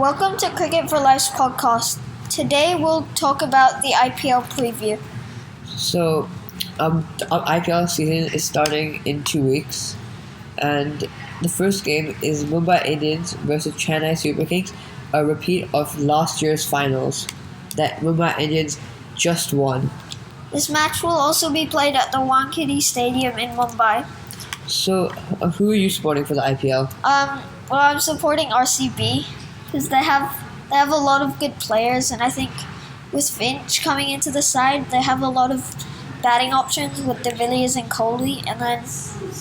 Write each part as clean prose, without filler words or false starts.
Welcome to Cricket for Life's podcast. Today we'll talk about the IPL preview. So, the IPL season is starting in 2 weeks, and the first game is Mumbai Indians versus Chennai Super Kings, a repeat of last year's finals that Mumbai Indians just won. This match will also be played at the Wankhede Stadium in Mumbai. So, who are you supporting for the IPL? Well, I'm supporting RCB because they have a lot of good players, and I think with Finch coming into the side, they have a lot of batting options with De Villiers and Kohli, and then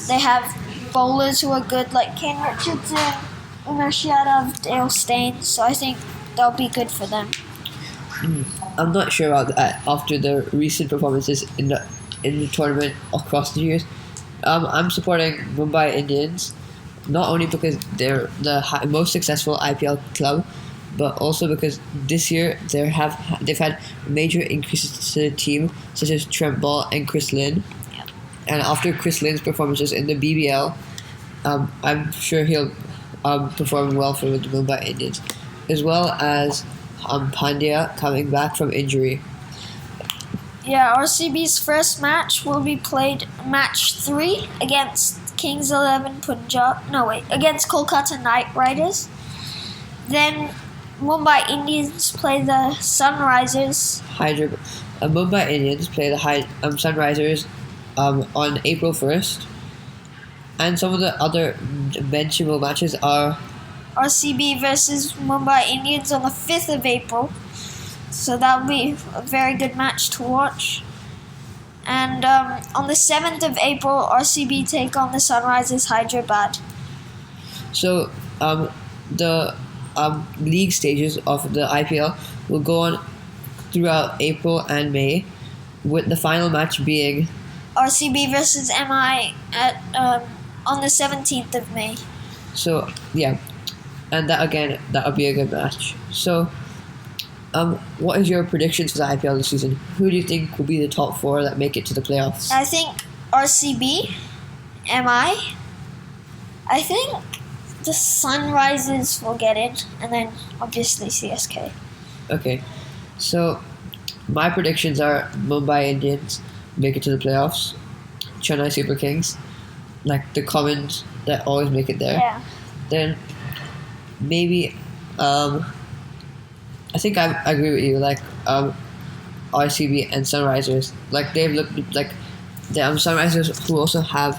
they have bowlers who are good like Ken Richardson, Umesh Yadav, Dale Steyn, so I think they'll be good for them. I'm not sure about that after the recent performances in the tournament across the years. I'm supporting Mumbai Indians, not only because they're the most successful IPL club, but also because this year they've had major increases to the team, such as Trent Ball and Chris Lynn. Yep. And after Chris Lynn's performances in the BBL, I'm sure he'll perform well for the Mumbai Indians, as well as Pandya coming back from injury. Yeah, RCB's first match will be played match 3 against Kings 11 against Kolkata Knight Riders. Then Mumbai Indians play the Sunrisers. Mumbai Indians play the Sunrisers on April 1st. And some of the other mentionable matches are RCB versus Mumbai Indians on the 5th of April. So that'll be a very good match to watch. And on the 7th of April, RCB take on the Sunrisers Hyderabad. So the league stages of the IPL will go on throughout April and May, with the final match being RCB versus MI on the 17th of May. So yeah, and that'll be a good match. So what is your predictions for the IPL this season? Who do you think will be the top 4 that make it to the playoffs? I think RCB, MI. I think the Sunrisers will get in, and then obviously CSK. Okay, so my predictions are Mumbai Indians make it to the playoffs, Chennai Super Kings, like the commons that always make it there. Yeah. Then maybe I think I agree with you. Like RCB and Sunrisers, like they've looked like the Sunrisers who also have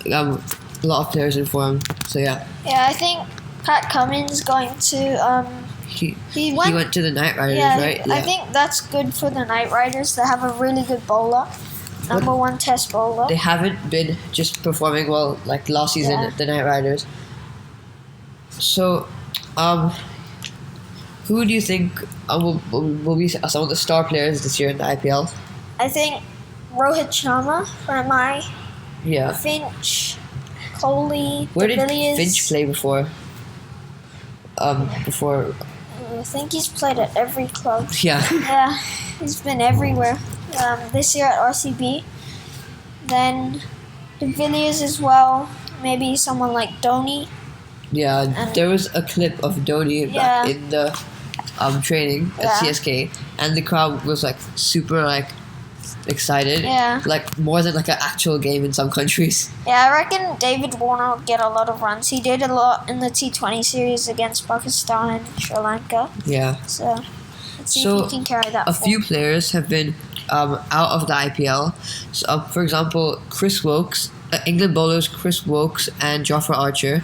a lot of players in form. So yeah. Yeah, I think Pat Cummins going to He went to the Knight Riders, right? Yeah. I think that's good for the Knight Riders. They have a really good bowler, number 1 test bowler. They haven't been just performing well like last season at the Knight Riders. So, who do you think will be some of the star players this year in the IPL? I think Rohit Sharma for MI. Yeah. Finch, Kohli, Where De did Villiers. Finch play before? I think he's played at every club. Yeah. Yeah, he's been everywhere. This year at RCB. Then De Villiers as well. Maybe someone like Dhoni. Yeah, there was a clip of Dhoni back in the training at CSK, and the crowd was like super excited. Yeah. Like more than like an actual game in some countries. Yeah, I reckon David Warner will get a lot of runs. He did a lot in the T20 series against Pakistan and Sri Lanka. Yeah. So let's see if he can carry that. A few players have been out of the IPL. So, for example, Chris Wokes, England bowlers Chris Wokes and Jofra Archer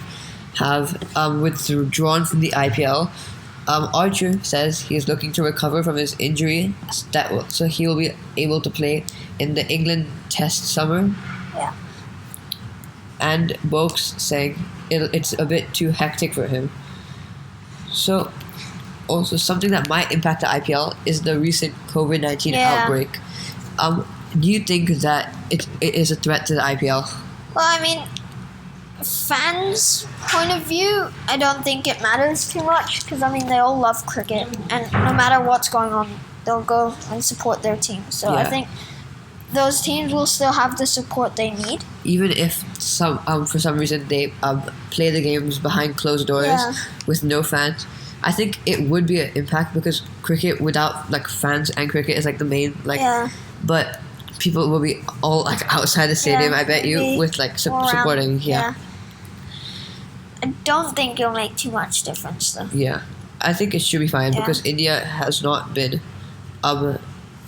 have withdrawn from the IPL. Archer says he is looking to recover from his injury, so he will be able to play in the England Test summer. Yeah. And Wokes saying it's a bit too hectic for him. So, also something that might impact the IPL is the recent COVID-19 outbreak. Do you think that it is a threat to the IPL? Well, I mean, fans' point of view, I don't think it matters too much because, I mean, they all love cricket, and no matter what's going on, they'll go and support their team. So I think those teams will still have the support they need. Even if for some reason they play the games behind closed doors with no fans, I think it would be an impact because cricket without like fans and cricket is like the main like. Yeah. But people will be all like outside the stadium. Yeah, I bet you maybe with like more around, supporting. Yeah. I don't think it'll make too much difference though. Yeah, I think it should be fine Yeah. because India has not been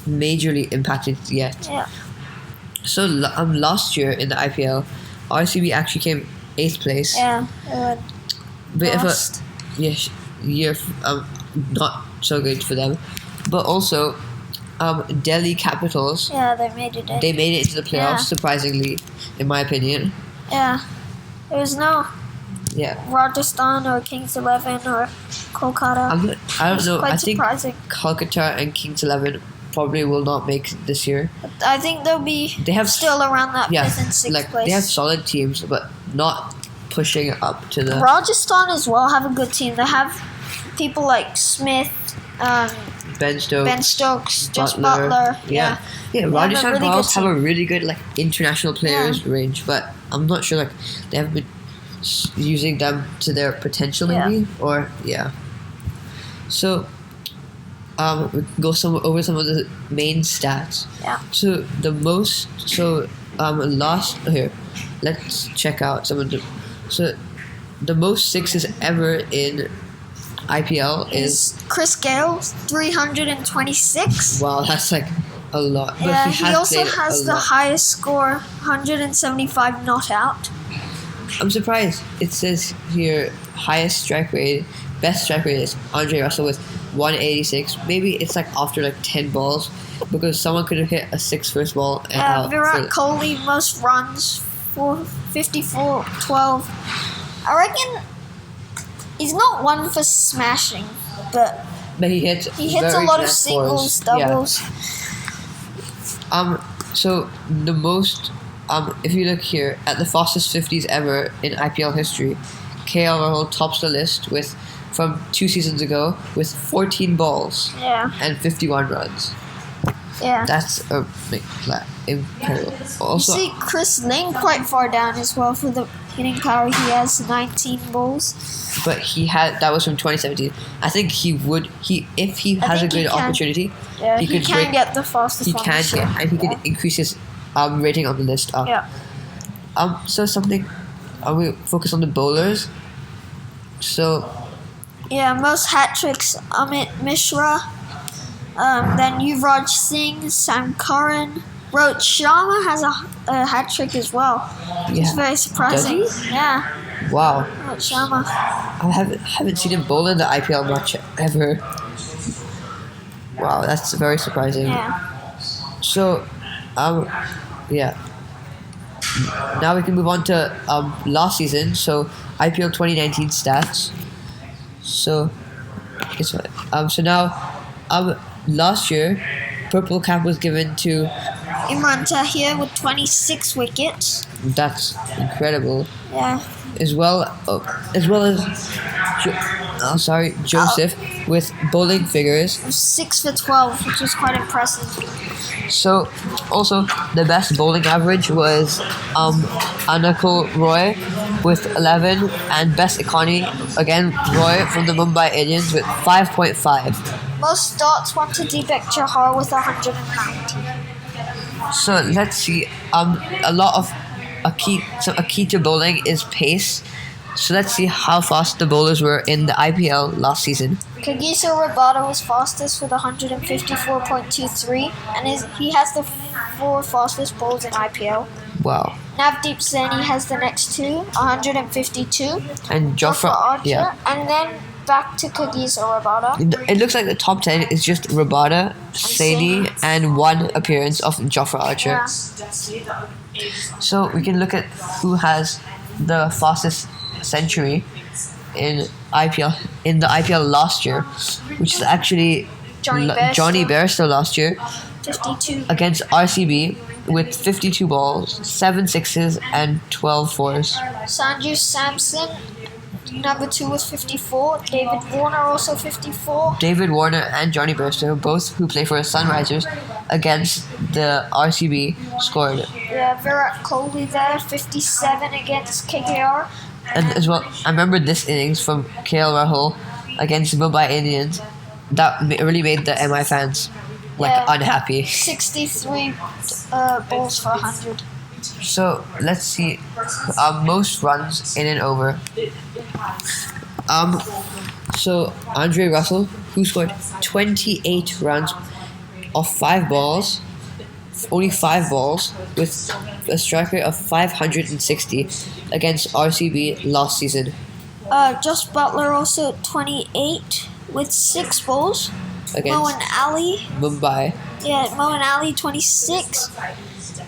majorly impacted yet. Yeah. So last year in the IPL, RCB actually came 8th place. Yeah. Bit of Lost. a year not so good for them, but also Delhi Capitals. Yeah, they made it in. They made it into the playoffs Yeah. surprisingly, in my opinion. Yeah. There was no Yeah, Rajasthan or Kings 11 or Kolkata. I don't know. Quite I think surprising. Calcutta and Kings 11 probably will not make it this year. But I think they'll be They have still around that yeah, 5th and 6th like place. they have solid teams, but not pushing up to the. Rajasthan as well have a good team. They have people like Smith, Ben Stokes, Ben Stokes, Josh Butler. Yeah, They have a Rajasthan really good Royals have a team. really good like international players range, but I'm not sure like they haven't been using them to their potential maybe or yeah. So we can go over some of the main stats. Yeah. So last here, let's check out some of the. So the most sixes ever in IPL is Chris Gale, 326. wow, that's like a lot. But Yeah, he also played has a the lot. highest score, 175 not out. I'm surprised. It says here highest strike rate, best strike rate is Andre Russell with 186. Maybe it's like after like 10 balls because someone could have hit a 6 first ball and out. Virat Kohli, most runs, 54-12. I reckon he's not one for smashing, but But he hits a lot of singles, doubles. So the most if you look here at the fastest 50s ever in IPL history, KL Rahul tops the list with from 2 seasons ago with 14 balls Yeah, and 51 runs. yeah. That's incredible. Also, You see Chris Lane quite far down as well for the hitting power. He has 19 balls. but that was from 2017. I think if he has a think he good can. opportunity, Yeah, he he could can break. get the fastest He one. can sure. get, and he Yeah. could increase his rating on the list up. Yeah. So something. We focus on the bowlers. So Yeah, most hat tricks, Amit Mishra. Then Yuvraj Singh, Sam Curran. Rohit Sharma has a hat trick as well. It's yeah, very surprising. Does Yeah, wow. Rohit Sharma. I haven't seen him bowl in the IPL much ever. Wow, that's very surprising. Yeah. So, yeah. Now we can move on to last season. So IPL 2019 stats. So it's so now last year, purple cap was given to. Imran Tahir with 26 wickets. That's incredible. Yeah. As well as Joseph with bowling figures. 6 for 12, which was quite impressive. So, also the best bowling average was Anakul Roy with 11, and best economy again Roy from the Mumbai Indians with 5.5. Most starts went to Deepak Chahar with 190. So let's see. A lot of a key to bowling is pace. So let's see how fast the bowlers were in the IPL last season. Kagiso Rabada was fastest with 154.23, and he has the 4 fastest bowls in IPL. Wow. Navdeep Saini has the next 2, 152. And Jofra Archer, yeah. and then back to Kagiso Rabada. It looks like the top 10 is just Rabada, Saini, and 1 appearance of Jofra Archer. Yeah. So we can look at who has the fastest century in the IPL last year, which is actually Johnny Bairstow last year 52. against RCB with 52 balls, 7 sixes, and 12 fours. Sanju Samson, number 2 was 54. David Warner also 54. David Warner and Johnny Bairstow, both who play for Sunrisers, against the RCB scored. Yeah, Virat Kohli there, 57 against KKR. And as well, I remember this innings from KL Rahul. against Mumbai Indians. That really made the MI fans unhappy. 63 balls for 100. So let's see, most runs in and over. So Andre Russell, who scored 28 runs off 5 balls, only 5 balls, with a strike rate of 560 against RCB last season. Josh Butler also 28 with 6 balls. Against Moeen Ali, Mumbai. Moeen Ali 26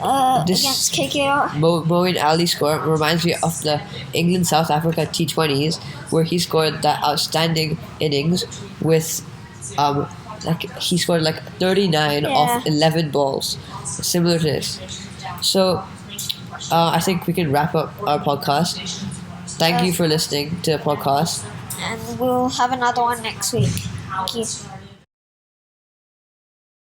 against KKR. Moeen Ali score reminds me of the England-South Africa T20s, where he scored that outstanding innings with he scored 39 off 11 balls, similar to this. So I think we can wrap up our podcast. Thank you for listening to the podcast, And we'll have another one next week. Thank you.